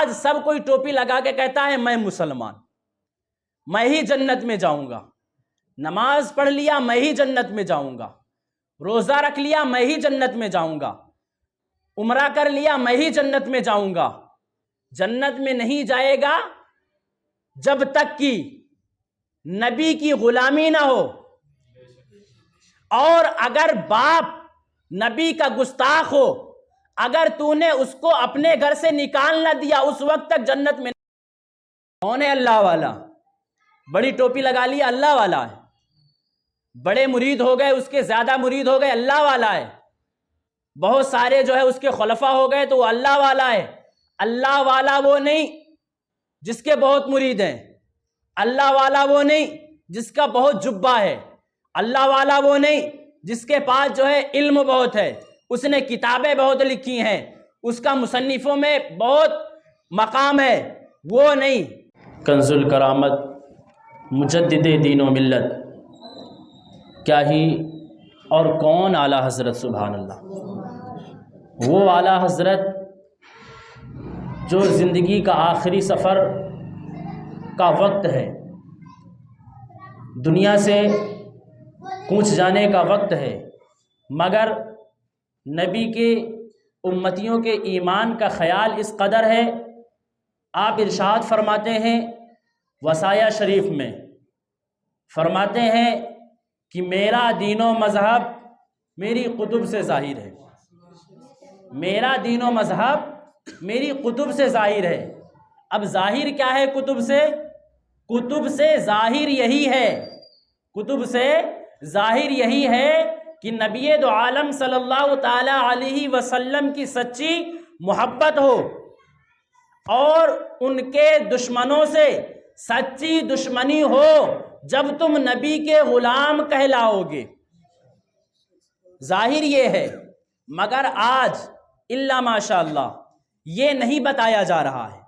آج سب کوئی ٹوپی لگا کے کہتا ہے میں مسلمان، میں ہی جنت میں جاؤں گا، نماز پڑھ لیا میں ہی جنت میں جاؤں گا، روزہ رکھ لیا میں ہی جنت میں جاؤں گا، عمرہ کر لیا میں ہی جنت میں جاؤں گا۔ جنت میں نہیں جائے گا جب تک کہ نبی کی غلامی نہ ہو، اور اگر باپ نبی کا گستاخ ہو، اگر تو نے اس کو اپنے گھر سے نکال نہ دیا، اس وقت تک جنت میں۔ کون ہے اللہ والا؟ بڑی ٹوپی لگا لی اللہ والا ہے، بڑے مرید ہو گئے اس کے زیادہ مرید ہو گئے اللہ والا ہے، بہت سارے جو ہے اس کے خلفاء ہو گئے تو وہ اللہ والا ہے۔ اللہ والا وہ نہیں جس کے بہت مرید ہیں، اللہ والا وہ نہیں جس کا بہت جبہ ہے، اللہ والا وہ نہیں جس کے پاس جو ہے علم بہت ہے، اس نے کتابیں بہت لکھی ہیں، اس کا مصنفوں میں بہت مقام ہے، وہ نہیں۔ کنز الکرامت مجدد دین و ملت، کیا ہی اور کون اعلیٰ حضرت، سبحان اللہ، وہ اعلیٰ حضرت جو زندگی کا آخری سفر کا وقت ہے، دنیا سے کوچ جانے کا وقت ہے، مگر نبی کے امتیوں کے ایمان کا خیال اس قدر ہے، آپ ارشاد فرماتے ہیں وصایا شریف میں، فرماتے ہیں کہ میرا دین و مذہب میری کتب سے ظاہر ہے، میرا دین و مذہب میری کتب سے ظاہر ہے۔ اب ظاہر کیا ہے کتب سے؟ کتب سے ظاہر یہی ہے، کتب سے ظاہر یہی ہے کہ نبی دو عالم صلی اللہ تعالی علیہ وسلم کی سچی محبت ہو، اور ان کے دشمنوں سے سچی دشمنی ہو، جب تم نبی کے غلام کہلاؤ گے۔ ظاہر یہ ہے، مگر آج الا ماشاء اللہ یہ نہیں بتایا جا رہا ہے۔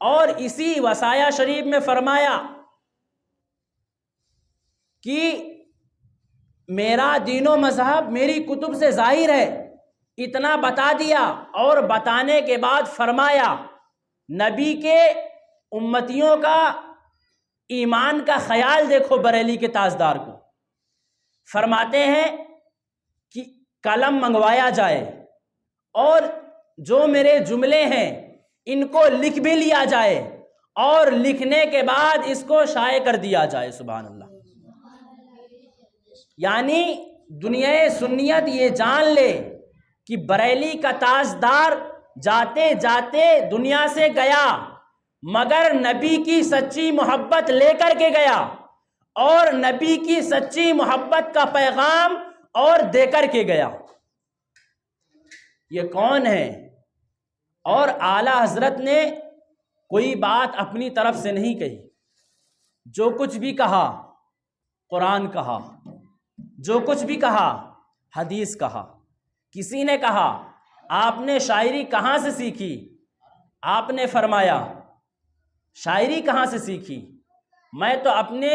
اور اسی وصایا شریف میں فرمایا کہ میرا دین و مذہب میری کتب سے ظاہر ہے، اتنا بتا دیا، اور بتانے کے بعد فرمایا نبی کے امتیوں کا ایمان کا خیال دیکھو بریلی کے تاجدار کو، فرماتے ہیں کہ قلم منگوایا جائے اور جو میرے جملے ہیں ان کو لکھ بھی لیا جائے، اور لکھنے کے بعد اس کو شائع کر دیا جائے، سبحان اللہ۔ یعنی دنیا سنیت یہ جان لے کہ بریلی کا تاجدار جاتے جاتے دنیا سے گیا، مگر نبی کی سچی محبت لے کر کے گیا، اور نبی کی سچی محبت کا پیغام اور دے کر کے گیا۔ یہ کون ہے؟ اور اعلیٰ حضرت نے کوئی بات اپنی طرف سے نہیں کہی، جو کچھ بھی کہا قرآن کہا، جو کچھ بھی کہا حدیث کہا۔ کسی نے کہا آپ نے شاعری کہاں سے سیکھی؟ آپ نے فرمایا شاعری کہاں سے سیکھی؟ میں تو اپنے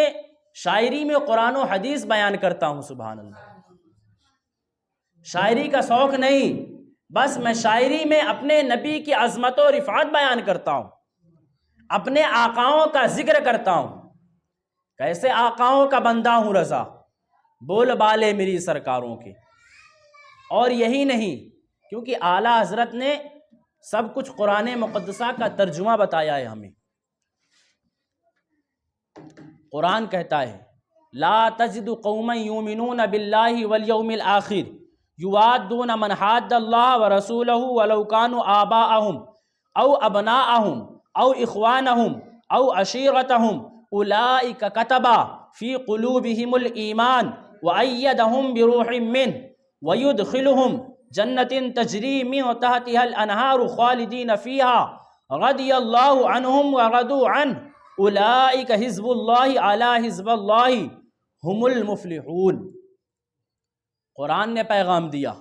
شاعری میں قرآن و حدیث بیان کرتا ہوں، سبحان اللہ۔ شاعری کا شوق نہیں، بس میں شاعری میں اپنے نبی کی عظمت و رفعت بیان کرتا ہوں، اپنے آقاؤں کا ذکر کرتا ہوں، کیسے آقاؤں کا بندہ ہوں رضا، بول بالے میری سرکاروں کے۔ اور یہی نہیں، کیونکہ اعلیٰ حضرت نے سب کچھ قرآن مقدسہ کا ترجمہ بتایا ہے ہمیں۔ قرآن کہتا ہے لا تجد قوما یؤمنون باللہ والیوم الآخر یوادون من حاد اللہ ورسولہ ولو كانوا آباءهم او ابناءهم او اخوانهم او عشیرتهم اولئک کتب فی قلوبهم الایمان وأیدهم بروح منه ويدخلهم جنة تجری من تحتها الانہار خالدین فیها رضی اللہ عنہم ورضوا عنہ اولئک حزب اللہ علی حزب اللہ هم المفلحون۔ قرآن نے پیغام دیا،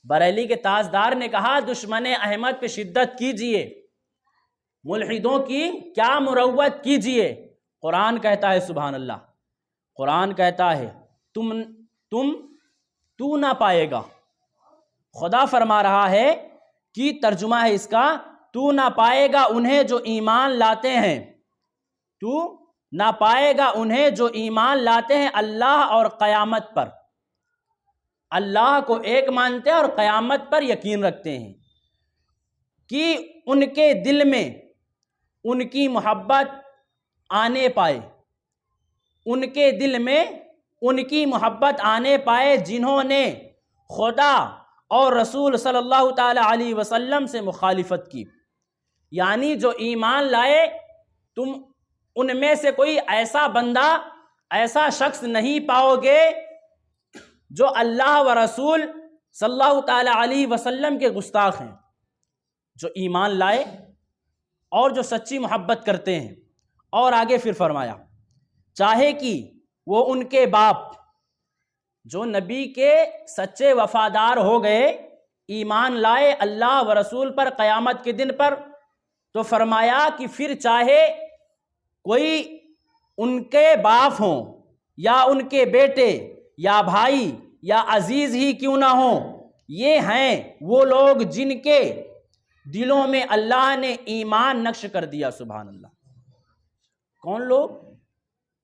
بریلی کے تاجدار نے کہا دشمن احمد پہ شدت کیجئے، ملحدوں کی کیا مروت کیجئے۔ قرآن کہتا ہے سبحان اللہ، قرآن کہتا ہے تو نہ پائے گا۔ خدا فرما رہا ہے کہ ترجمہ ہے اس کا تو نہ پائے گا انہیں جو ایمان لاتے ہیں، تو نہ پائے گا انہیں جو ایمان لاتے ہیں اللہ اور قیامت پر، اللہ کو ایک مانتے ہیں اور قیامت پر یقین رکھتے ہیں، کہ ان کے دل میں ان کی محبت آنے پائے، ان کے دل میں ان کی محبت آنے پائے جنہوں نے خدا اور رسول صلی اللہ تعالی علیہ وسلم سے مخالفت کی۔ یعنی جو ایمان لائے، تم ان میں سے کوئی ایسا بندہ، ایسا شخص نہیں پاؤ گے جو اللہ و رسول صلی اللہ تعالی علیہ وسلم کے گستاخ ہیں، جو ایمان لائے اور جو سچی محبت کرتے ہیں۔ اور آگے پھر فرمایا، چاہے کہ وہ ان کے باپ جو نبی کے سچے وفادار ہو گئے، ایمان لائے اللہ و رسول پر قیامت کے دن پر، تو فرمایا کہ پھر چاہے کوئی ان کے باپ ہوں یا ان کے بیٹے یا بھائی یا عزیز ہی کیوں نہ ہوں، یہ ہیں وہ لوگ جن کے دلوں میں اللہ نے ایمان نقش کر دیا۔ سبحان اللہ۔ کون لوگ؟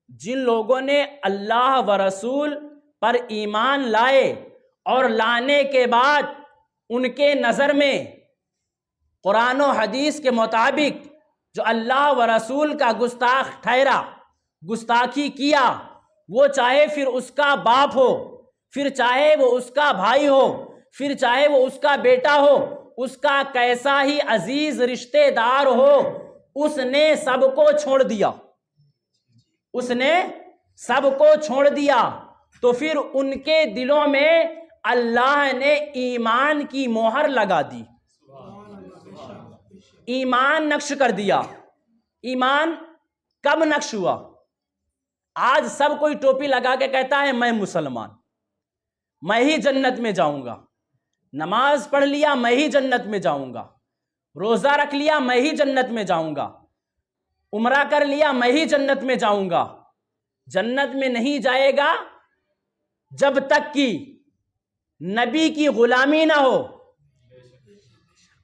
جن لوگوں نے اللہ و رسول پر ایمان لائے اور لانے کے بعد ان کے نظر میں قرآن و حدیث کے مطابق جو اللہ و رسول کا گستاخ ٹھہرا، گستاخی کیا، وہ چاہے پھر اس کا باپ ہو، پھر چاہے وہ اس کا بھائی ہو، پھر چاہے وہ اس کا بیٹا ہو، اس کا کیسا ہی عزیز رشتہ دار ہو، اس نے سب کو چھوڑ دیا، اس نے سب کو چھوڑ دیا، تو پھر ان کے دلوں میں اللہ نے ایمان کی مہر لگا دی، ایمان نقش کر دیا۔ ایمان کب نقش ہوا؟ آج سب کوئی ٹوپی لگا کے کہتا ہے میں مسلمان، میں ہی جنت میں جاؤں گا، نماز پڑھ لیا میں ہی جنت میں جاؤں گا، روزہ رکھ لیا میں ہی جنت میں جاؤں گا، عمرہ کر لیا میں ہی جنت میں جاؤں گا۔ جنت میں نہیں جائے گا جب تک کہ نبی کی غلامی نہ ہو،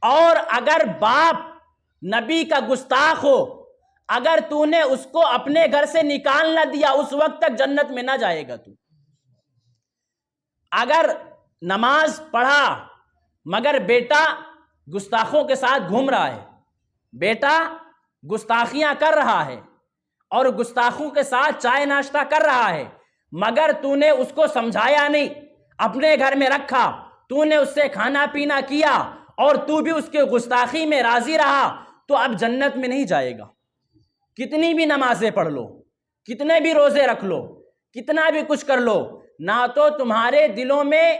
اور اگر باپ نبی کا گستاخ ہو، اگر تو نے اس کو اپنے گھر سے نکال نہ دیا، اس وقت تک جنت میں نہ جائے گا تو۔ اگر نماز پڑھا مگر بیٹا گستاخوں کے ساتھ گھوم رہا ہے، بیٹا گستاخیاں کر رہا ہے اور گستاخوں کے ساتھ چائے ناشتہ کر رہا ہے، مگر تو نے اس کو سمجھایا نہیں، اپنے گھر میں رکھا، تو نے اس سے کھانا پینا کیا اور تو بھی اس کے گستاخی میں راضی رہا، تو اب جنت میں نہیں جائے گا۔ کتنی بھی نمازیں پڑھ لو، کتنے بھی روزے رکھ لو، کتنا بھی کچھ کر لو، نہ تو تمہارے دلوں میں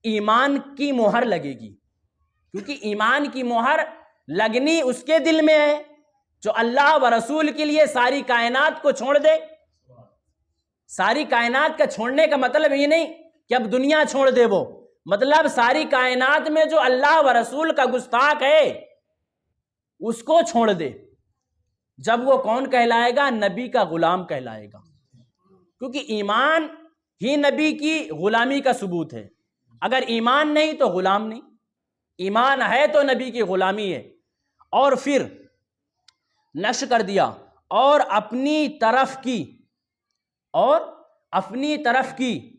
ایمان کی مہر لگے گی، کیونکہ ایمان کی مہر لگنی اس کے دل میں ہے جو اللہ و رسول کے لیے ساری کائنات کو چھوڑ دے۔ ساری کائنات کا چھوڑنے کا مطلب یہ نہیں کہ اب دنیا چھوڑ دے، وہ مطلب ساری کائنات میں جو اللہ و رسول کا گستاخ ہے اس کو چھوڑ دے۔ جب وہ کون کہلائے گا؟ نبی کا غلام کہلائے گا، کیونکہ ایمان ہی نبی کی غلامی کا ثبوت ہے۔ اگر ایمان نہیں تو غلام نہیں، ایمان ہے تو نبی کی غلامی ہے۔ اور پھر نقش کر دیا اور اپنی طرف کی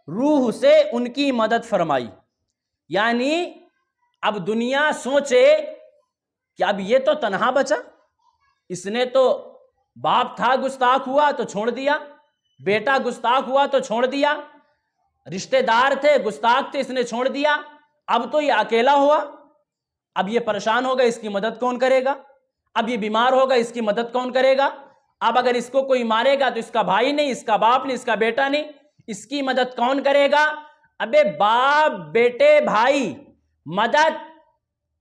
روح سے ان کی مدد فرمائی۔ یعنی اب دنیا سوچے کہ اب یہ تو تنہا بچا، اس نے تو باپ تھا گستاخ ہوا تو چھوڑ دیا، بیٹا گستاخ ہوا تو چھوڑ دیا، رشتہ دار تھے گستاخ تھے اس نے چھوڑ دیا، اب تو یہ اکیلا ہوا، اب یہ پریشان ہوگا اس کی مدد کون کرے گا، اب یہ بیمار ہوگا اس کی مدد کون کرے گا، اب اگر اس کو کوئی مارے گا تو اس کا بھائی نہیں، اس کا باپ نہیں، اس کا بیٹا نہیں، اس کی مدد کون کرے گا؟ ابے باپ بیٹے بھائی مدد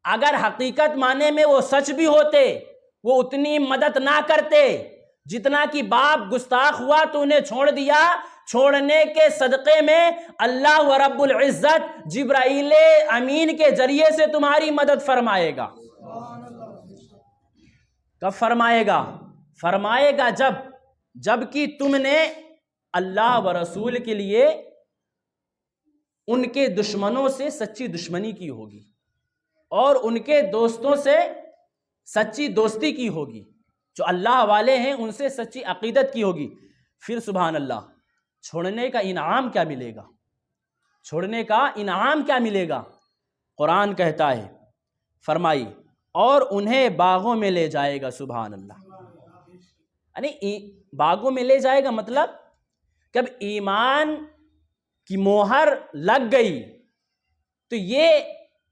اگر حقیقت معنی میں وہ سچ بھی ہوتے وہ اتنی مدد نہ کرتے جتنا کہ باپ گستاخ ہوا تو انہیں چھوڑ دیا، چھوڑنے کے صدقے میں اللہ و رب العزت جبرائیل امین کے ذریعے سے تمہاری مدد فرمائے گا۔ کب فرمائے گا؟ فرمائے گا جب کہ تم نے اللہ و رسول کے لیے ان کے دشمنوں سے سچی دشمنی کی ہوگی، اور ان کے دوستوں سے سچی دوستی کی ہوگی، جو اللہ والے ہیں ان سے سچی عقیدت کی ہوگی، پھر سبحان اللہ چھوڑنے کا انعام کیا ملے گا، چھوڑنے کا انعام کیا ملے گا؟ قرآن کہتا ہے، فرمائی اور انہیں باغوں میں لے جائے گا، سبحان اللہ، یعنی باغوں میں لے جائے گا مطلب جب ایمان کی مہر لگ گئی تو یہ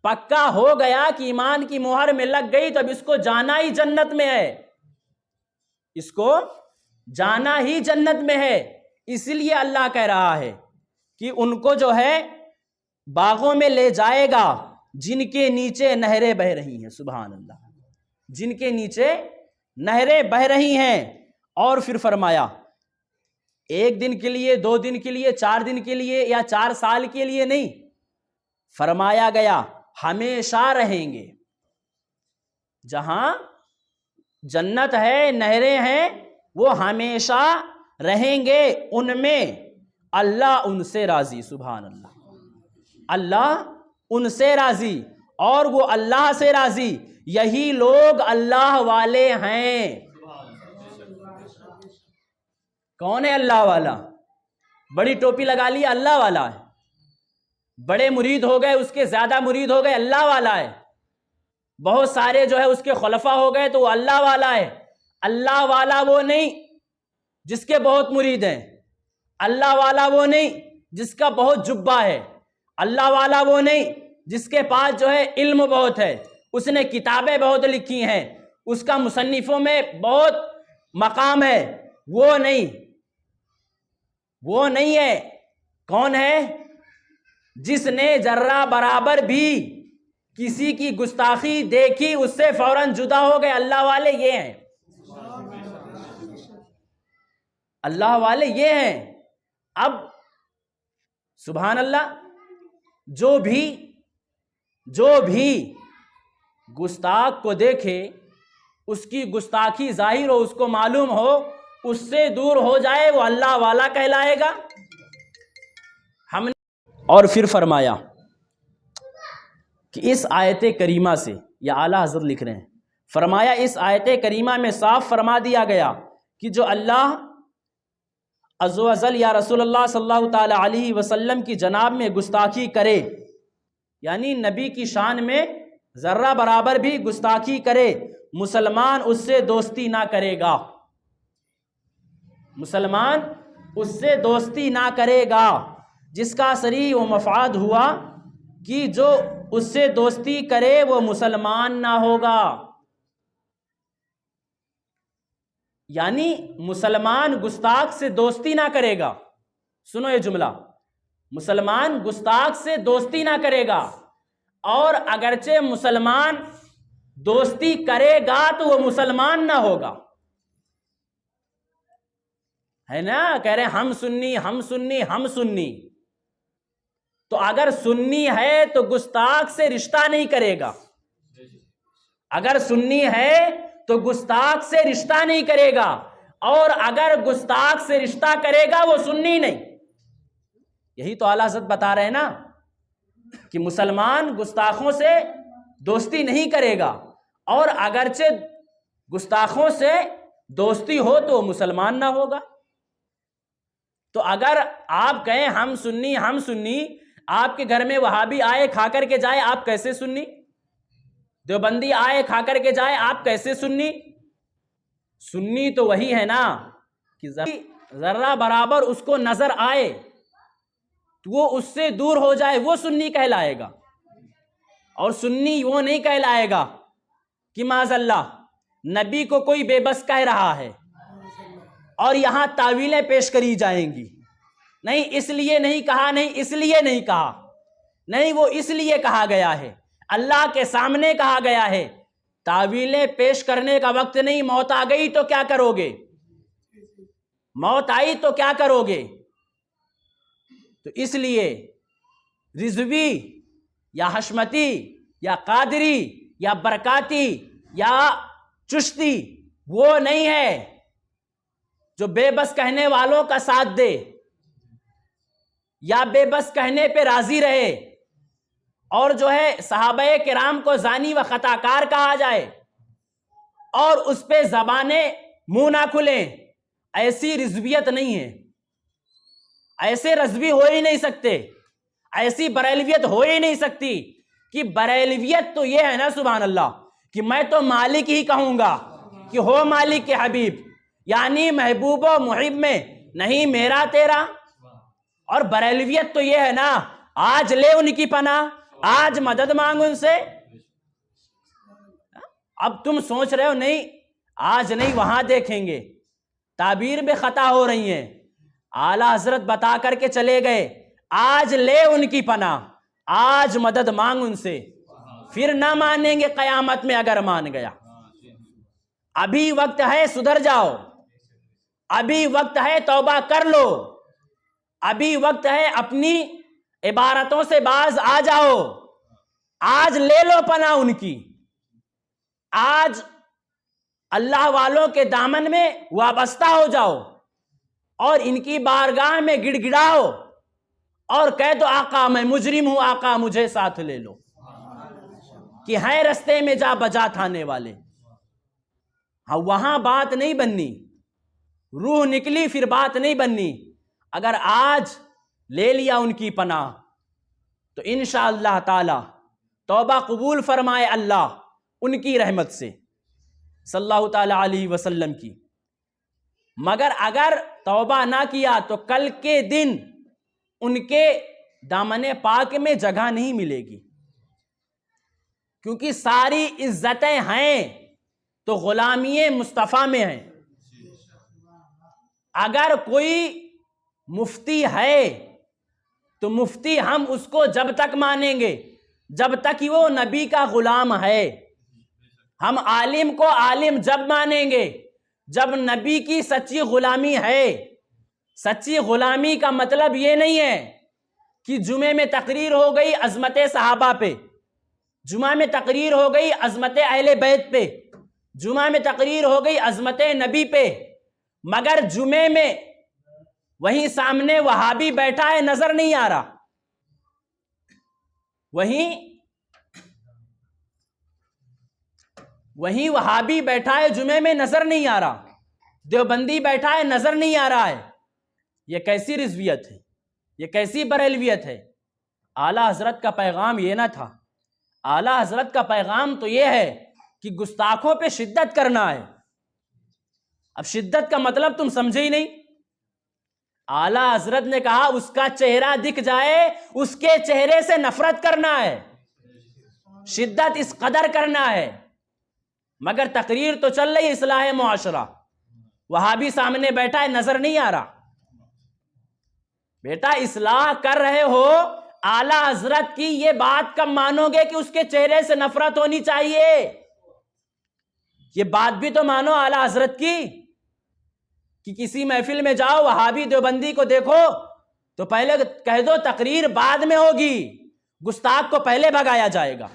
پکا ہو گیا کہ ایمان کی مہر میں لگ گئی تو اب اس کو جانا ہی جنت میں ہے، اس کو جانا ہی جنت میں ہے۔ اس لیے اللہ کہہ رہا ہے کہ ان کو جو ہے باغوں میں لے جائے گا جن کے نیچے نہریں بہہ رہی ہیں، سبحان اللہ، جن کے نیچے نہریں بہہ رہی ہیں۔ اور پھر فرمایا ایک دن کے لیے، 2 دن کے لیے، 4 دن کے لیے یا 4 سال کے لیے نہیں، فرمایا گیا ہمیشہ رہیں گے۔ جہاں جنت ہے، نہریں ہیں، وہ ہمیشہ رہیں گے ان میں، اللہ ان سے راضی، سبحان اللہ، اللہ ان سے راضی اور وہ اللہ سے راضی، یہی لوگ اللہ والے ہیں۔ کون ہے اللہ والا؟ بڑی ٹوپی لگا لی اللہ والا ہے، بڑے مرید ہو گئے، اس کے زیادہ مرید ہو گئے، اللہ والا ہے، بہت سارے جو ہے اس کے خلفاء ہو گئے تو وہ اللہ والا ہے۔ اللہ والا وہ نہیں جس کے بہت مرید ہیں، اللہ والا وہ نہیں جس کا بہت جبہ ہے، اللہ والا وہ نہیں جس کے پاس جو ہے علم بہت ہے، اس نے کتابیں بہت لکھی ہیں، اس کا مصنفوں میں بہت مقام ہے، وہ نہیں، وہ نہیں ہے۔ کون ہے؟ جس نے ذرہ برابر بھی کسی کی گستاخی دیکھی اس سے فوراً جدا ہو گئے، اللہ والے یہ ہیں، اللہ والے یہ ہیں۔ اب سبحان اللہ، جو بھی گستاخ کو دیکھے، اس کی گستاخی ظاہر ہو، اس کو معلوم ہو، اس سے دور ہو جائے، وہ اللہ والا کہلائے گا۔ ہم نے اور پھر فرمایا کہ اس آیت کریمہ سے، یا اعلیٰ حضرت لکھ رہے ہیں، فرمایا اس آیت کریمہ میں صاف فرما دیا گیا کہ جو اللہ عز و جل یا رسول اللہ صلی اللہ تعالی علیہ وسلم کی جناب میں گستاخی کرے، یعنی نبی کی شان میں ذرہ برابر بھی گستاخی کرے، مسلمان اس سے دوستی نہ کرے گا، مسلمان اس سے دوستی نہ کرے گا، جس کا صریح و مفاد ہوا کہ جو اس سے دوستی کرے وہ مسلمان نہ ہوگا، یعنی مسلمان گستاخ سے دوستی نہ کرے گا۔ سنو یہ جملہ، مسلمان گستاخ سے دوستی نہ کرے گا، اور اگرچہ مسلمان دوستی کرے گا تو وہ مسلمان نہ ہوگا، ہے نا؟ کہہ رہے ہیں ہم سنی ہم سنی ہم سنی، تو اگر سنی ہے تو گستاخ سے رشتہ نہیں کرے گا، اگر سنی ہے تو گستاخ سے رشتہ نہیں کرے گا، اور اگر گستاخ سے رشتہ کرے گا وہ سنی نہیں۔ یہی تو اعلیٰ حضرت بتا رہے ہیں نا کہ مسلمان گستاخوں سے دوستی نہیں کرے گا، اور اگرچہ گستاخوں سے دوستی ہو تو مسلمان نہ ہوگا۔ تو اگر آپ کہیں ہم سنی، آپ کے گھر میں وہابی آئے کھا کر کے جائے، آپ کیسے سنی؟ دیوبندی آئے کھا کر کے جائے، آپ کیسے سنی؟ سنی تو وہی ہے نا کہ ذرہ برابر اس کو نظر آئے تو وہ اس سے دور ہو جائے، وہ سنی کہلائے گا، اور سنی وہ نہیں کہلائے گا کہ معاذ اللہ نبی کو کوئی بے بس کہہ رہا ہے اور یہاں تعویلیں پیش کری جائیں گی، نہیں اس لیے نہیں کہا، نہیں اس لیے نہیں کہا، نہیں وہ اس لیے کہا گیا ہے، اللہ کے سامنے کہا گیا ہے، تعویلیں پیش کرنے کا وقت نہیں۔ موت آ گئی تو کیا کرو گے؟ موت آئی تو کیا کرو گے؟ تو اس لیے رضوی یا حشمتی یا قادری یا برکاتی یا چشتی وہ نہیں ہے جو بے بس کہنے والوں کا ساتھ دے یا بے بس کہنے پہ راضی رہے اور جو ہے صحابہ کرام کو زانی و خطا کار کہا جائے اور اس پہ زبانیں منہ نہ کھلیں، ایسی رضویت نہیں ہے، ایسے رضوی ہو ہی نہیں سکتے، ایسی بریلویت ہو ہی نہیں سکتی کہ بریلویت تو یہ ہے نا سبحان اللہ کہ میں تو مالک ہی کہوں گا کہ ہو مالک کے حبیب، یعنی محبوب و محب میں نہیں میرا تیرا۔ اور بریلویت تو یہ ہے نا آج لے ان کی پناہ، آج مدد مانگ ان سے۔ اب تم سوچ رہے ہو نہیں آج نہیں وہاں دیکھیں گے، تعبیر میں خطا ہو رہی ہیں، اعلیٰ حضرت بتا کر کے چلے گئے آج لے ان کی پناہ، آج مدد مانگ ان سے، پھر نہ مانیں گے قیامت میں اگر مان گیا۔ ابھی وقت ہے سدھر جاؤ، ابھی وقت ہے توبہ کر لو، ابھی وقت ہے اپنی عبارتوں سے باز آ جاؤ، آج لے لو پناہ ان کی، آج اللہ والوں کے دامن میں وابستہ ہو جاؤ اور ان کی بارگاہ میں گڑ گڑاؤ اور کہہ دو آقا میں مجرم ہوں، آقا مجھے ساتھ لے لو، کہ ہے رستے میں جا بجا تھانے والے۔ ہاں وہاں بات نہیں بننی، روح نکلی پھر بات نہیں بننی۔ اگر آج لے لیا ان کی پناہ تو انشاءاللہ تعالی توبہ قبول فرمائے اللہ ان کی رحمت سے صلی اللہ تعالی علیہ وسلم کی۔ مگر اگر توبہ نہ کیا تو کل کے دن ان کے دامن پاک میں جگہ نہیں ملے گی، کیونکہ ساری عزتیں ہیں تو غلامی مصطفیٰ میں ہیں۔ اگر کوئی مفتی ہے تو مفتی ہم اس کو جب تک مانیں گے جب تک ہی وہ نبی کا غلام ہے، ہم عالم کو عالم جب مانیں گے جب نبی کی سچی غلامی ہے۔ سچی غلامی کا مطلب یہ نہیں ہے کہ جمعے میں تقریر ہو گئی عظمت صحابہ پہ، جمعہ میں تقریر ہو گئی عظمت اہل بیت پہ، جمعہ میں تقریر ہو گئی عظمت نبی پہ، مگر جمعے میں وہیں سامنے وہابی بیٹھا ہے نظر نہیں آ رہا، وہیں وہابی بیٹھا ہے جمعے میں نظر نہیں آ رہا، دیوبندی بیٹھا ہے نظر نہیں آ رہا ہے۔ یہ کیسی رضویت ہے، یہ کیسی بریلویت ہے؟ اعلیٰ حضرت کا پیغام یہ نہ تھا، اعلیٰ حضرت کا پیغام تو یہ ہے کہ گستاخوں پہ شدت کرنا ہے۔ اب شدت کا مطلب تم سمجھے ہی نہیں۔ اعلیٰ حضرت نے کہا اس کا چہرہ دکھ جائے اس کے چہرے سے نفرت کرنا ہے، شدت اس قدر کرنا ہے۔ مگر تقریر تو چل رہی اصلاح معاشرہ، وہابی سامنے بیٹھا ہے نظر نہیں آ رہا۔ بیٹا اصلاح کر رہے ہو، اعلیٰ حضرت کی یہ بات کب مانو گے کہ اس کے چہرے سے نفرت ہونی چاہیے؟ یہ بات بھی تو مانو اعلیٰ حضرت کی کہ کسی محفل میں جاؤ وہابی دیوبندی کو دیکھو تو پہلے کہہ دو تقریر بعد میں ہوگی، گستاخ کو پہلے بھگایا جائے گا،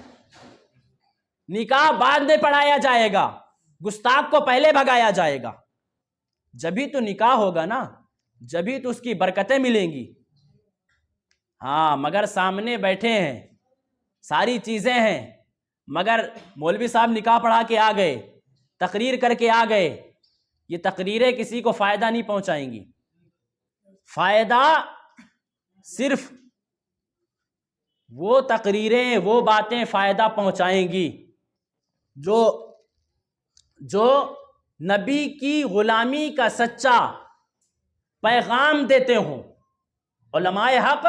نکاح بعد میں پڑھایا جائے گا، گستاخ کو پہلے بھگایا جائے گا۔ جبھی تو نکاح ہوگا نا، جبھی تو اس کی برکتیں ملیں گی۔ ہاں مگر سامنے بیٹھے ہیں، ساری چیزیں ہیں، مگر مولوی صاحب نکاح پڑھا کے آ گئے، تقریر کر کے آ گئے، یہ تقریریں کسی کو فائدہ نہیں پہنچائیں گی۔ فائدہ صرف وہ تقریریں، وہ باتیں فائدہ پہنچائیں گی جو نبی کی غلامی کا سچا پیغام دیتے ہوں۔ علماء حق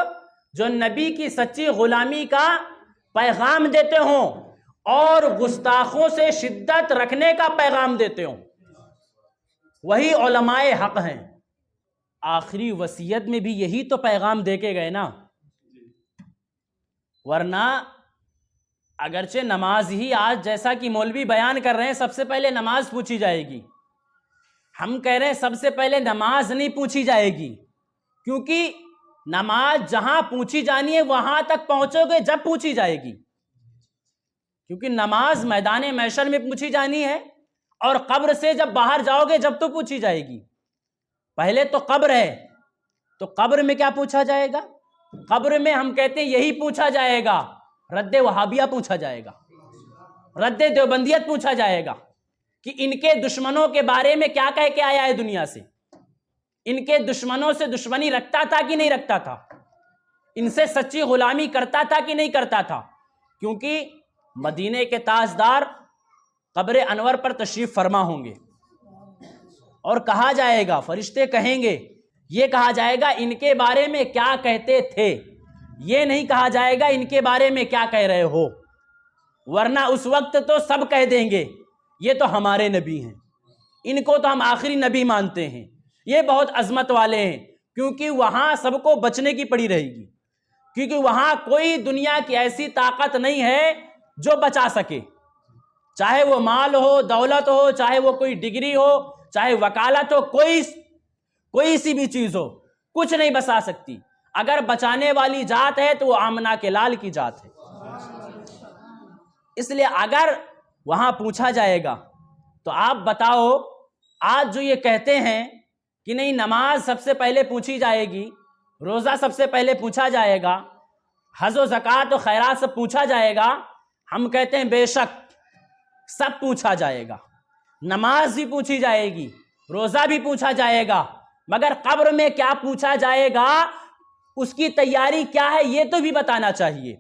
جو نبی کی سچی غلامی کا پیغام دیتے ہوں اور گستاخوں سے شدت رکھنے کا پیغام دیتے ہوں، وہی علماء حق ہیں۔ آخری وصیت میں بھی یہی تو پیغام دے کے گئے نا، ورنہ اگرچہ نماز ہی آج جیسا کہ مولوی بیان کر رہے ہیں سب سے پہلے نماز پوچھی جائے گی، ہم کہہ رہے ہیں سب سے پہلے نماز نہیں پوچھی جائے گی، کیونکہ نماز جہاں پوچھی جانی ہے وہاں تک پہنچو گے جب پوچھی جائے گی، کیونکہ نماز میدان محشر میں پوچھی جانی ہے اور قبر سے جب باہر جاؤ گے جب تو پوچھی جائے گی۔ پہلے تو قبر ہے، تو قبر میں کیا پوچھا جائے گا؟ قبر میں ہم کہتے ہیں یہی پوچھا جائے گا رد وہابیہ پوچھا جائے گا، رد دیوبندیت پوچھا جائے گا کہ ان کے دشمنوں کے بارے میں کیا کہہ کے آیا ہے دنیا سے، ان کے دشمنوں سے دشمنی رکھتا تھا کہ نہیں رکھتا تھا، ان سے سچی غلامی کرتا تھا کہ نہیں کرتا تھا. کیونکہ مدینے کے تاجدار قبر انور پر تشریف فرما ہوں گے اور کہا جائے گا، فرشتے کہیں گے، یہ کہا جائے گا ان کے بارے میں کیا کہتے تھے، یہ نہیں کہا جائے گا ان کے بارے میں کیا کہہ رہے ہو، ورنہ اس وقت تو سب کہہ دیں گے یہ تو ہمارے نبی ہیں، ان کو تو ہم آخری نبی مانتے ہیں، یہ بہت عظمت والے ہیں. کیونکہ وہاں سب کو بچنے کی پڑی رہے گی، کیونکہ وہاں کوئی دنیا کی ایسی طاقت نہیں ہے جو بچا سکے، چاہے وہ مال ہو، دولت ہو، چاہے وہ کوئی ڈگری ہو، چاہے وکالت ہو، کوئی سی بھی چیز ہو، کچھ نہیں بچا سکتی. اگر بچانے والی ذات ہے تو وہ آمنہ کے لال کی ذات ہے. اس لیے اگر وہاں پوچھا جائے گا تو آپ بتاؤ، آج جو یہ کہتے ہیں کہ نہیں نماز سب سے پہلے پوچھی جائے گی، روزہ سب سے پہلے پوچھا جائے گا، حج و زکوٰۃ و خیرات سب پوچھا جائے گا، ہم کہتے ہیں بے شک سب پوچھا جائے گا، نماز بھی پوچھی جائے گی، روزہ بھی پوچھا جائے گا، مگر قبر میں کیا پوچھا جائے گا، اس کی تیاری کیا ہے یہ تو بھی بتانا چاہیے.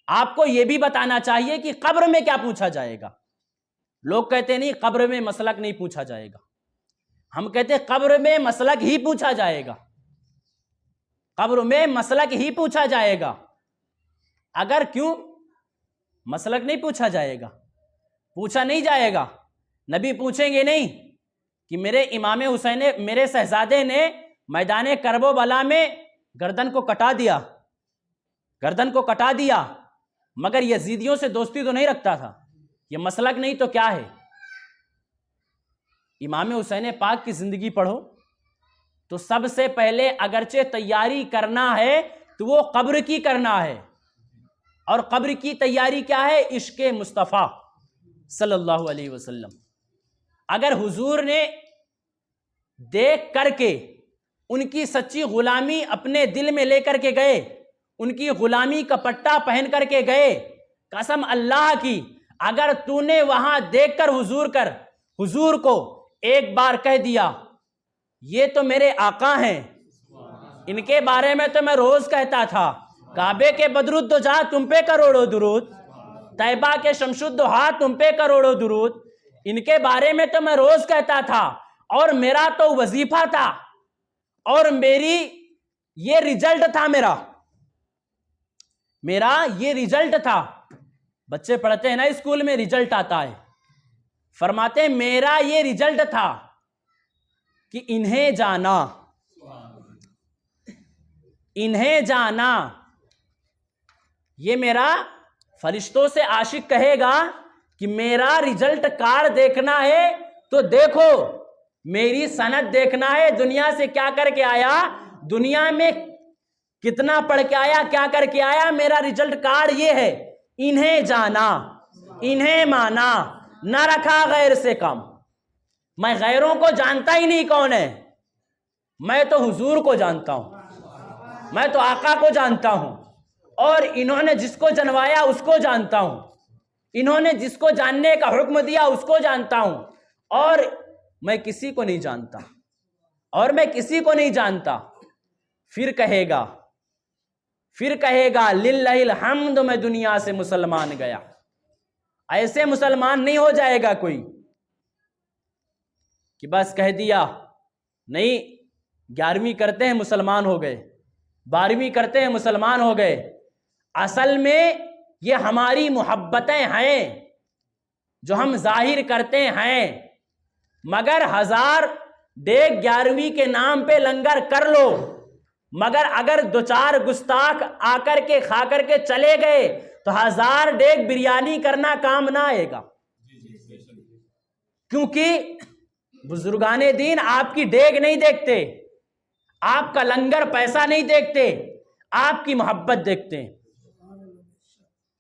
آپ کو یہ بھی بتانا چاہیے کہ قبر میں کیا پوچھا جائے گا. لوگ کہتے نہیں قبر میں مسلک نہیں پوچھا جائے گا، ہم کہتے قبر میں مسلک ہی پوچھا جائے گا، قبر میں مسلک ہی پوچھا جائے گا. اگر کیوں مسلک نہیں پوچھا جائے گا؟ پوچھا نہیں جائے گا، نبی پوچھیں گے نہیں کہ میرے امام حسین، میرے شہزادے نے میدان کرب و بلا میں گردن کو کٹا دیا مگر یزیدیوں سے دوستی تو نہیں رکھتا تھا، یہ مسلک نہیں تو کیا ہے؟ امام حسین پاک کی زندگی پڑھو تو سب سے پہلے اگرچہ تیاری کرنا ہے تو وہ قبر کی کرنا ہے، اور قبر کی تیاری کیا ہے؟ عشق مصطفیٰ صلی اللہ علیہ وسلم. اگر حضور نے دیکھ کر کے ان کی سچی غلامی اپنے دل میں لے کر کے گئے، ان کی غلامی کا پٹا پہن کر کے گئے، قسم اللہ کی اگر تو نے وہاں دیکھ کر حضور کو ایک بار کہہ دیا یہ تو میرے آقا ہیں، ان کے بارے میں تو میں روز کہتا تھا، کعبے کے بدرالدجا تم پہ کروڑوں درود، طیبہ کے شمس الضحیٰ تم پہ کروڑوں درود، ان کے بارے میں تو میں روز کہتا تھا، اور میرا تو وظیفہ تھا، اور میری یہ رزلٹ تھا، میرا یہ رزلٹ تھا. بچے پڑھتے ہیں نا اسکول میں، رزلٹ آتا ہے، فرماتے ہیں میرا یہ رزلٹ تھا کہ انہیں جانا. یہ میرا فرشتوں سے عاشق کہے گا کہ میرا رزلٹ کارڈ دیکھنا ہے تو دیکھو، میری سند دیکھنا ہے، دنیا سے کیا کر کے آیا، دنیا میں کتنا پڑھ کے آیا، کیا کر کے آیا، میرا رزلٹ کارڈ یہ ہے. انہیں جانا، انہیں مانا، نہ رکھا غیر سے کم. میں غیروں کو جانتا ہی نہیں کون ہے، میں تو حضور کو جانتا ہوں، میں تو آقا کو جانتا ہوں، اور انہوں نے جس کو جنوایا اس کو جانتا ہوں، انہوں نے جس کو جاننے کا حکم دیا اس کو جانتا ہوں، اور میں کسی کو نہیں جانتا. پھر کہے گا للہ الحمد میں دنیا سے مسلمان گیا. ایسے مسلمان نہیں ہو جائے گا کوئی کہ بس کہہ دیا نہیں 11ویں کرتے ہیں مسلمان ہو گئے، 12ویں کرتے ہیں مسلمان ہو گئے. اصل میں یہ ہماری محبتیں ہیں جو ہم ظاہر کرتے ہیں، مگر 1000 ڈیگ 11ویں کے نام پہ لنگر کر لو، مگر اگر 2-4 گستاخ آ کر کے کھا کر کے چلے گئے تو 1000 ڈیگ بریانی کرنا کام نہ آئے گا. کیونکہ بزرگان دین آپ کی ڈیگ نہیں دیکھتے، آپ کا لنگر پیسہ نہیں دیکھتے، آپ کی محبت دیکھتے ہیں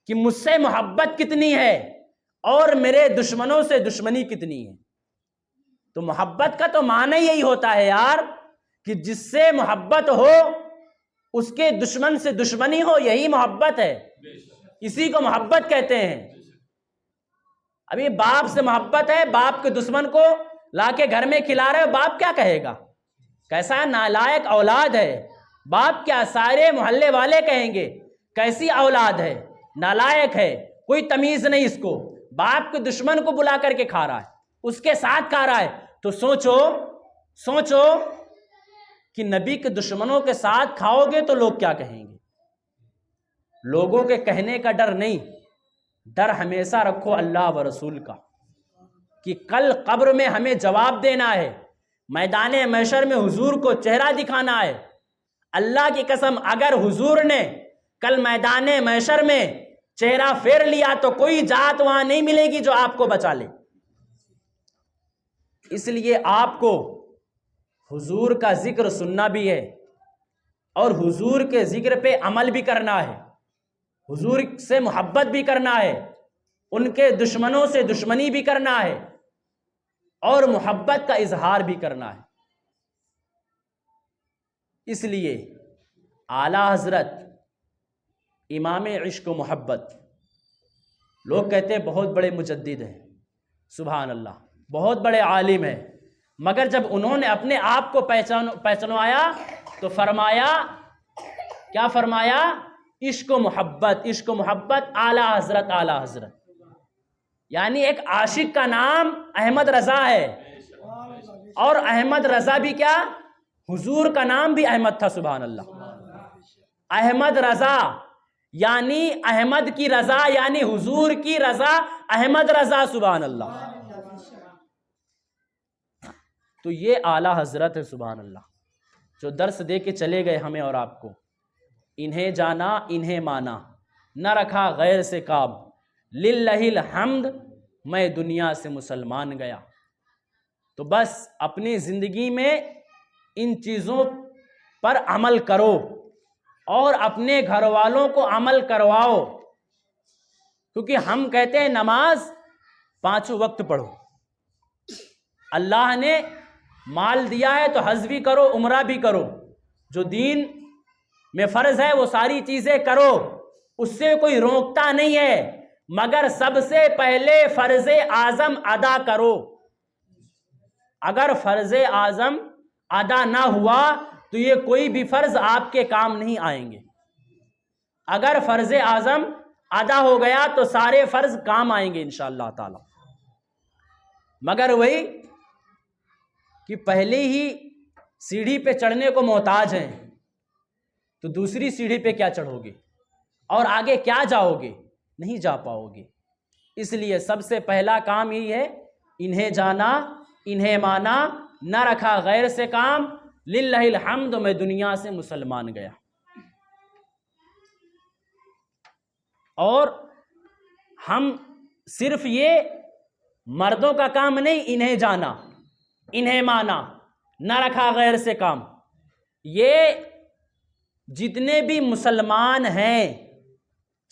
کہ مجھ سے محبت کتنی ہے اور میرے دشمنوں سے دشمنی کتنی ہے. تو محبت کا تو معنی یہی ہوتا ہے یار کہ جس سے محبت ہو اس کے دشمن سے دشمنی ہو، یہی محبت ہے. اسی کو محبت کہتے ہیں۔ ابھی باپ سے محبت ہے، باپ کے دشمن کو لا کے گھر میں کھلا رہے ہو، باپ کیا کہے گا؟ کیسا نالائق اولاد ہے، باپ کیا سارے محلے والے کہیں گے کیسی اولاد ہے، نالائق ہے، کوئی تمیز نہیں اس کو، باپ کے دشمن کو بلا کر کے کھا رہا ہے، اس کے ساتھ کھا رہا ہے۔ تو سوچو کہ نبی کے دشمنوں کے ساتھ کھاؤ گے تو لوگ کیا کہیں گے؟ لوگوں کے کہنے کا ڈر نہیں، ڈر ہمیشہ رکھو اللہ و رسول کا، کہ کل قبر میں ہمیں جواب دینا ہے، میدان محشر میں حضور کو چہرہ دکھانا ہے۔ اللہ کی قسم اگر حضور نے کل میدان محشر میں چہرہ پھیر لیا تو کوئی ذات وہاں نہیں ملے گی جو آپ کو بچا لے۔ اس لیے آپ کو حضور کا ذکر سننا بھی ہے اور حضور کے ذکر پہ عمل بھی کرنا ہے، حضور سے محبت بھی کرنا ہے، ان کے دشمنوں سے دشمنی بھی کرنا ہے اور محبت کا اظہار بھی کرنا ہے۔ اس لیے اعلیٰ حضرت امام عشق و محبت، لوگ کہتے ہیں بہت بڑے مجدد ہیں، سبحان اللہ، بہت بڑے عالم ہیں، مگر جب انہوں نے اپنے آپ کو پہچانوایا تو فرمایا، کیا فرمایا؟ عشق و محبت، عشق و محبت، اعلیٰ حضرت، اعلیٰ حضرت۔ یعنی ایک عاشق کا نام احمد رضا ہے، اور احمد رضا بھی کیا؟ حضور کا نام بھی احمد تھا، سبحان اللہ۔ احمد رضا یعنی احمد کی رضا، یعنی حضور کی رضا، احمد رضا، سبحان اللہ۔ تو یہ اعلیٰ حضرت ہے، سبحان اللہ، جو درس دے کے چلے گئے ہمیں اور آپ کو۔ انہیں جانا انہیں مانا، نہ رکھا غیر سے کام، للہ الحمد میں دنیا سے مسلمان گیا۔ تو بس اپنی زندگی میں ان چیزوں پر عمل کرو اور اپنے گھر والوں کو عمل کرواؤ، کیونکہ ہم کہتے ہیں نماز 5 وقت پڑھو، اللہ نے مال دیا ہے تو حج بھی کرو، عمرہ بھی کرو، جو دین میں فرض ہے وہ ساری چیزیں کرو، اس سے کوئی روکتا نہیں ہے، مگر سب سے پہلے فرض اعظم ادا کرو۔ اگر فرض اعظم ادا نہ ہوا تو یہ کوئی بھی فرض آپ کے کام نہیں آئیں گے۔ اگر فرض اعظم ادا ہو گیا تو سارے فرض کام آئیں گے انشاءاللہ تعالی۔ مگر وہی کہ پہلے ہی سیڑھی پہ چڑھنے کو محتاج ہیں تو دوسری سیڑھی پہ کیا چڑھو گے اور آگے کیا جاؤ گے؟ نہیں جا پاؤ گے۔ اس لیے سب سے پہلا کام یہی ہے، انہیں جانا انہیں مانا، نہ رکھا غیر سے کام، للہ الحمد میں دنیا سے مسلمان گیا۔ اور ہم صرف یہ مردوں کا کام نہیں، انہیں جانا انہیں مانا، نہ رکھا غیر سے کام، یہ جتنے بھی مسلمان ہیں،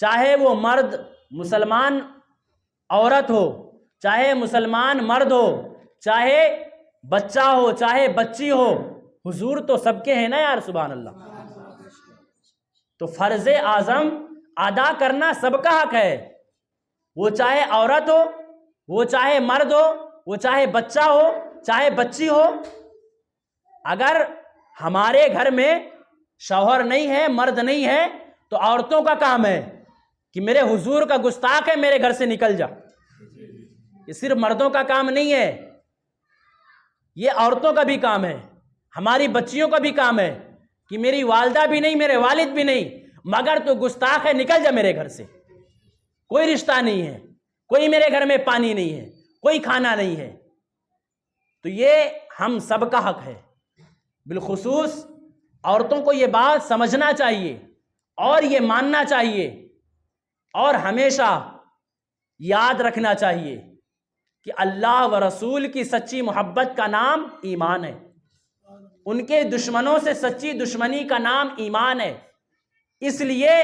چاہے وہ مرد مسلمان عورت ہو، چاہے مسلمان مرد ہو، چاہے بچہ ہو، چاہے بچی ہو، حضور تو سب کے ہیں نا یار، سبحان اللہ۔ تو فرض اعظم ادا کرنا سب کا حق ہے، وہ چاہے عورت ہو، وہ چاہے مرد ہو، وہ چاہے بچہ ہو، چاہے بچی ہو۔ اگر ہمارے گھر میں شوہر نہیں ہے، مرد نہیں ہے، تو عورتوں کا کام ہے کہ میرے حضور کا گستاخ ہے، میرے گھر سے نکل جا۔ یہ صرف مردوں کا کام نہیں ہے، یہ عورتوں کا بھی کام ہے، ہماری بچیوں کا بھی کام ہے کہ میری والدہ بھی نہیں، میرے والد بھی نہیں، مگر تو گستاخ ہے، نکل جا میرے گھر سے، کوئی رشتہ نہیں ہے، کوئی میرے گھر میں پانی نہیں ہے، کوئی کھانا نہیں ہے۔ تو یہ ہم سب کا حق ہے، بالخصوص عورتوں کو یہ بات سمجھنا چاہیے اور یہ ماننا چاہیے اور ہمیشہ یاد رکھنا چاہیے کہ اللہ و رسول کی سچی محبت کا نام ایمان ہے، ان کے دشمنوں سے سچی دشمنی کا نام ایمان ہے۔ اس لیے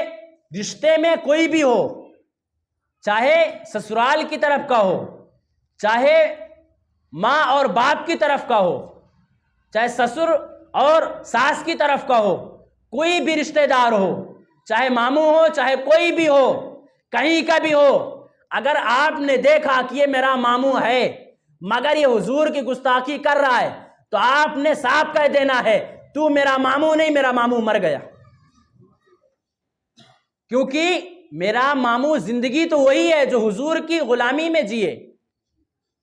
رشتے میں کوئی بھی ہو، چاہے سسرال کی طرف کا ہو، چاہے ماں اور باپ کی طرف کا ہو، چاہے سسر اور ساس کی طرف کا ہو، کوئی بھی رشتہ دار ہو، چاہے ماموں ہو، چاہے کوئی بھی ہو، کہیں کا بھی ہو، اگر آپ نے دیکھا کہ یہ میرا ماموں ہے مگر یہ حضور کی گستاخی کر رہا ہے تو آپ نے صاف کہہ دینا ہے تو میرا ماموں نہیں، میرا ماموں مر گیا، کیونکہ میرا ماموں زندگی تو وہی ہے جو حضور کی غلامی میں جیے،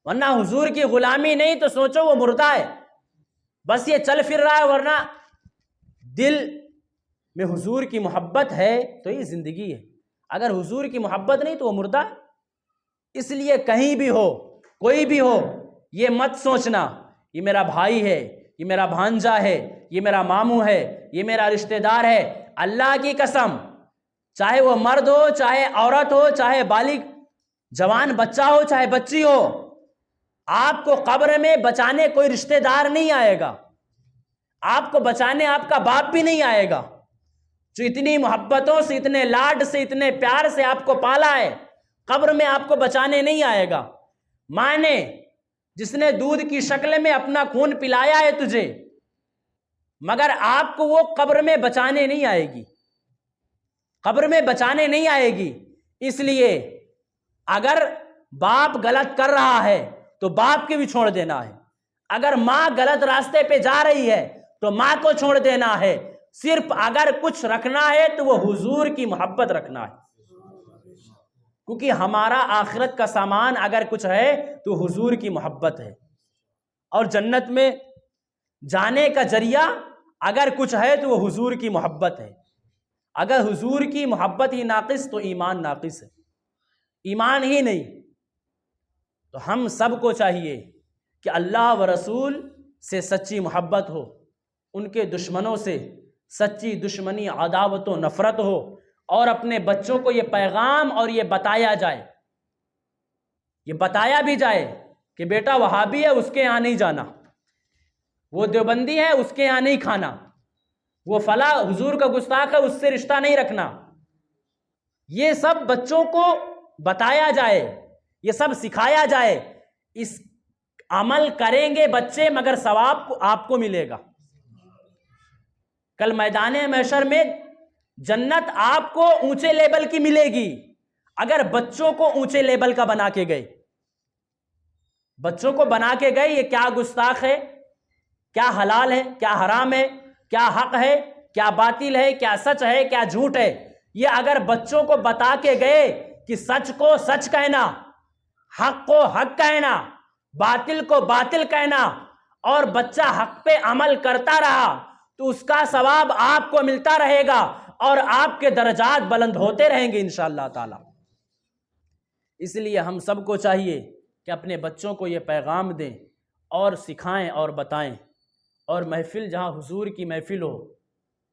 ورنہ حضور کی غلامی نہیں تو سوچو وہ مردہ ہے، بس یہ چل پھر رہا ہے، ورنہ دل میں حضور کی محبت ہے تو یہ زندگی ہے، اگر حضور کی محبت نہیں تو وہ مردہ ہے۔ اس لیے کہیں بھی ہو، کوئی بھی ہو، یہ مت سوچنا یہ میرا بھائی ہے، یہ میرا بھانجا ہے، یہ میرا ماموں ہے، یہ میرا رشتہ دار ہے۔ اللہ کی قسم، چاہے وہ مرد ہو، چاہے عورت ہو، چاہے بالغ جوان بچہ ہو، چاہے بچی ہو، آپ کو قبر میں بچانے کوئی رشتہ دار نہیں آئے گا، آپ کو بچانے آپ کا باپ بھی نہیں آئے گا، جو اتنی محبتوں سے، اتنے لاڈ سے، اتنے پیار سے آپ کو پالا ہے، قبر میں آپ کو بچانے نہیں آئے گا۔ ماں نے جس نے دودھ کی شکل میں اپنا خون پلایا ہے تجھے، مگر آپ کو وہ قبر میں بچانے نہیں آئے گی، قبر میں بچانے نہیں آئے گی۔ اس لیے اگر باپ غلط کر رہا ہے تو باپ کے بھی چھوڑ دینا ہے، اگر ماں غلط راستے پہ جا رہی ہے تو ماں کو چھوڑ دینا ہے، صرف اگر کچھ رکھنا ہے تو وہ حضور کی محبت رکھنا ہے، کیونکہ ہمارا آخرت کا سامان اگر کچھ ہے تو حضور کی محبت ہے، اور جنت میں جانے کا ذریعہ اگر کچھ ہے تو وہ حضور کی محبت ہے۔ اگر حضور کی محبت ہی ناقص تو ایمان ناقص ہے، ایمان ہی نہیں۔ تو ہم سب کو چاہیے کہ اللہ و رسول سے سچی محبت ہو، ان کے دشمنوں سے سچی دشمنی، عداوت و نفرت ہو، اور اپنے بچوں کو یہ پیغام اور یہ بتایا جائے، یہ بتایا بھی جائے کہ بیٹا وہابی ہے اس کے یہاں نہیں جانا، وہ دیوبندی ہے اس کے یہاں نہیں کھانا، وہ فلاں حضور کا گستاخ ہے اس سے رشتہ نہیں رکھنا۔ یہ سب بچوں کو بتایا جائے، یہ سب سکھایا جائے، اس عمل کریں گے بچے مگر ثواب آپ کو ملے گا۔ کل میدان محشر میں جنت آپ کو اونچے لیول کی ملے گی اگر بچوں کو اونچے لیول کا بنا کے گئے، بچوں کو بنا کے گئے یہ کیا گستاخ ہے، کیا حلال ہے، کیا حرام ہے، کیا حق ہے، کیا باطل ہے، کیا سچ ہے، کیا جھوٹ ہے، یہ اگر بچوں کو بتا کے گئے کہ سچ کو سچ کہنا، حق کو حق کہنا، باطل کو باطل کہنا، اور بچہ حق پہ عمل کرتا رہا تو اس کا ثواب آپ کو ملتا رہے گا اور آپ کے درجات بلند ہوتے رہیں گے انشاءاللہ تعالی۔ اس لیے ہم سب کو چاہیے کہ اپنے بچوں کو یہ پیغام دیں اور سکھائیں اور بتائیں، اور محفل جہاں حضور کی محفل ہو،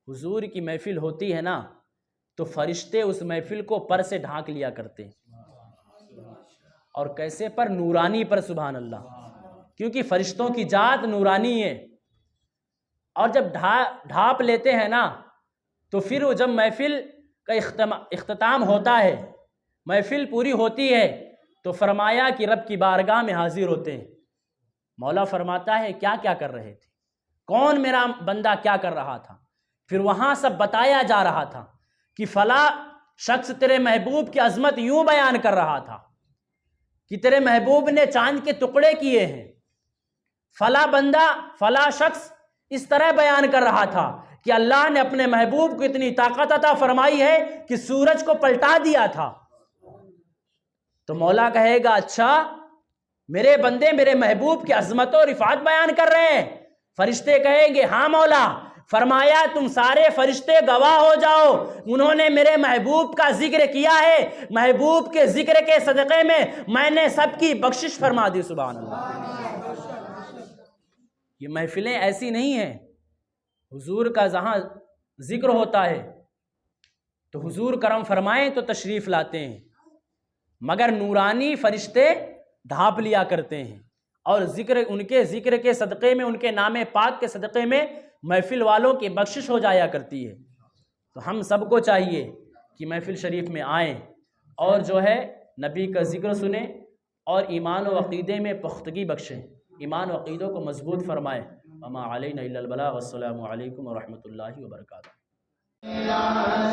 حضور کی محفل ہوتی ہے نا تو فرشتے اس محفل کو پر سے ڈھانک لیا کرتے ہیں، اور کیسے پر؟ نورانی پر، سبحان اللہ، کیونکہ فرشتوں کی ذات نورانی ہے، اور جب ڈھانپ لیتے ہیں نا تو پھر وہ جب محفل کا اختتام ہوتا ہے، محفل پوری ہوتی ہے تو فرمایا کہ رب کی بارگاہ میں حاضر ہوتے ہیں، مولا فرماتا ہے کیا کیا کر رہے تھے، کون میرا بندہ کیا کر رہا تھا، پھر وہاں سب بتایا جا رہا تھا کہ فلاں شخص تیرے محبوب کی عظمت یوں بیان کر رہا تھا کہ تیرے محبوب نے چاند کے ٹکڑے کیے ہیں، فلاں بندہ فلاں شخص اس طرح بیان کر رہا تھا کہ اللہ نے اپنے محبوب کو اتنی طاقت عطا فرمائی ہے کہ سورج کو پلٹا دیا تھا۔ تو مولا کہے گا اچھا میرے بندے میرے محبوب کی عظمت و رفعت بیان کر رہے ہیں، فرشتے کہیں گے ہاں مولا، فرمایا تم سارے فرشتے گواہ ہو جاؤ، انہوں نے میرے محبوب کا ذکر کیا ہے، محبوب کے ذکر کے صدقے میں نے سب کی بخشش فرما دی، سبحان اللہ۔ یہ محفلیں ایسی نہیں ہیں، حضور کا جہاں ذکر ہوتا ہے تو حضور کرم فرمائیں تو تشریف لاتے ہیں، مگر نورانی فرشتے ڈھانپ لیا کرتے ہیں، اور ان کے ذکر کے صدقے میں، ان کے نام پاک کے صدقے میں محفل والوں کی بخشش ہو جایا کرتی ہے۔ تو ہم سب کو چاہیے کہ محفل شریف میں آئیں اور جو ہے نبی کا ذکر سنیں اور ایمان و عقیدے میں پختگی بخشیں، ایمان و عقیدوں کو مضبوط فرمائیں۔ وما علینا الا البلاغ، والسلام علیکم ورحمۃ اللہ وبرکاتہ۔ سلام پڑھنا